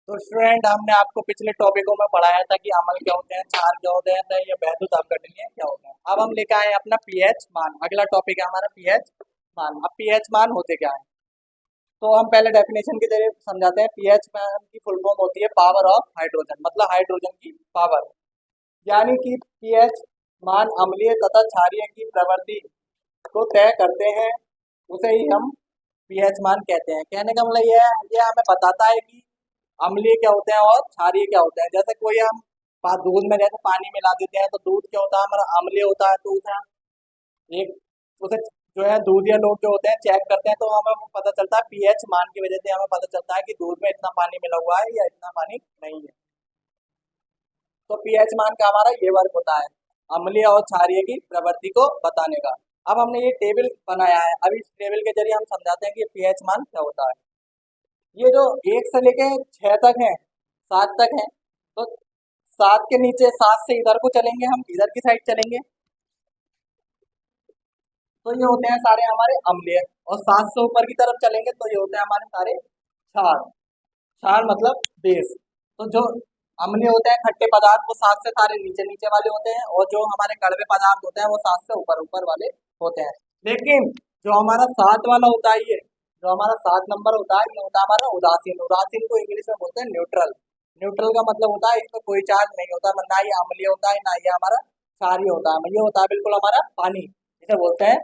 तो स्टूडेंट, हमने आपको पिछले टॉपिकों में पढ़ाया था कि अम्ल क्या होते हैं, क्षार क्या होते हैं, तो ये वैद्युत अपघटनीय क्या होते हैं। अब हम लेकर आए हैं अपना पीएच मान। अगला टॉपिक है हमारा पीएच मान। अब पीएच मान होते क्या है, तो हम पहले डेफिनेशन के जरिए समझाते हैं। पीएच मान की फुल फॉर्म होती है पावर ऑफ हाइड्रोजन, मतलब हाइड्रोजन की पावर। यानी कि पीएच मान अम्लीय तथा क्षारीय की प्रवृत्ति को तय करते हैं, उसे ही हम पीएच मान कहते हैं। कहने का मतलब ये हमें बताता है कि अम्लीय क्या होते हैं और क्षारीय क्या होते हैं। जैसे कोई हम दूध में जैसे पानी मिला देते हैं तो दूध क्या होता है हमारा, अम्लीय होता है। तो उसे एक उसे जो है दूध या लोग जो होते हैं चेक करते हैं, तो हमें वो पता चलता है पीएच मान की वजह से हमें पता चलता है कि दूध में इतना पानी मिला हुआ है या इतना पानी नहीं है। तो पीएच मान का हमारा ये वर्क होता है, अम्लीय और क्षारीय की प्रवृत्ति को बताने का। अब हमने ये टेबल बनाया है, अब इस टेबल के जरिए हम समझाते हैं कि पीएच मान क्या होता है। ये जो एक से लेके 6 तक है, 7 तक है, तो 7 के नीचे, 7 से इधर को चलेंगे, हम इधर की साइड चलेंगे तो ये होते हैं सारे हमारे अम्लीय। और 7 से ऊपर की तरफ चलेंगे तो ये होते हैं हमारे सारे क्षार। क्षार मतलब बेस। तो जो अम्लीय होते हैं खट्टे पदार्थ, वो 7 से सारे नीचे नीचे वाले होते हैं, और जो हमारे कड़वे पदार्थ होते हैं वो 7 से ऊपर ऊपर वाले होते हैं। लेकिन जो हमारा 7 वाला होता है, ये जो हमारा 7 नंबर होता है, ये होता है हमारा उदासीन। उदासीन को इंग्लिश में बोलते हैं न्यूट्रल। न्यूट्रल का मतलब होता है इसमें कोई चार्ज नहीं होता, ना ये अम्लीय होता है ना ये हमारा क्षारीय होता है। ये होता है बिल्कुल हमारा पानी, इसे बोलते हैं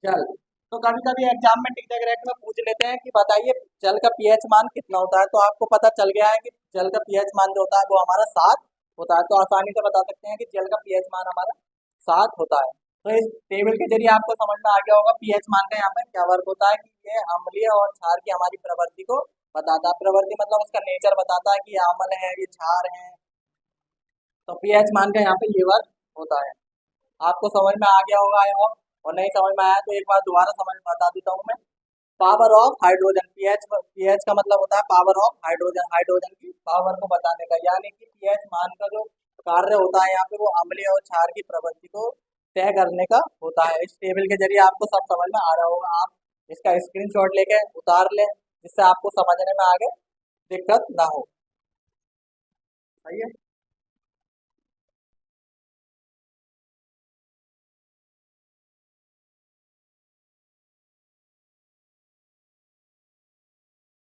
जल। तो कभी कभी एग्जाम में टिक रैक में पूछ लेते हैं कि बताइए जल का पीएच मान कितना होता है। तो आपको पता चल गया है कि जल का पीएच मान जो होता है वो हमारा 7 होता है। तो आसानी से बता सकते हैं कि जल का पीएच मान हमारा 7 होता है। तो इस टेबल के जरिए आपको समझ में आ गया होगा पीएच मान का यहाँ पे क्या वर्क होता है, कि ये अम्लीय और क्षार की हमारी प्रवृत्ति को बताता है। प्रवृत्ति मतलब उसका नेचर बताता है कि ये अम्ल है, ये क्षार है। तो पीएच मान का यहाँ पे ये वर्क होता है। आपको समझ में आ गया होगा आई होप। और नहीं समझ में आया तो एक बार दोबारा समझ बता देता हूँ मैं। Power of hydrogen, pH pH का मतलब होता है पावर ऑफ हाइड्रोजन, हाइड्रोजन की पावर को बताने का। यानी कि पीएच मान का जो कार्य होता है यहाँ पे वो अम्लीय और क्षार की प्रवृत्ति को तय करने का होता है। इस टेबल के जरिए आपको सब समझ में आ रहा होगा। आप इसका स्क्रीनशॉट लेके उतार लें, जिससे आपको समझने में आगे दिक्कत ना हो। सही है।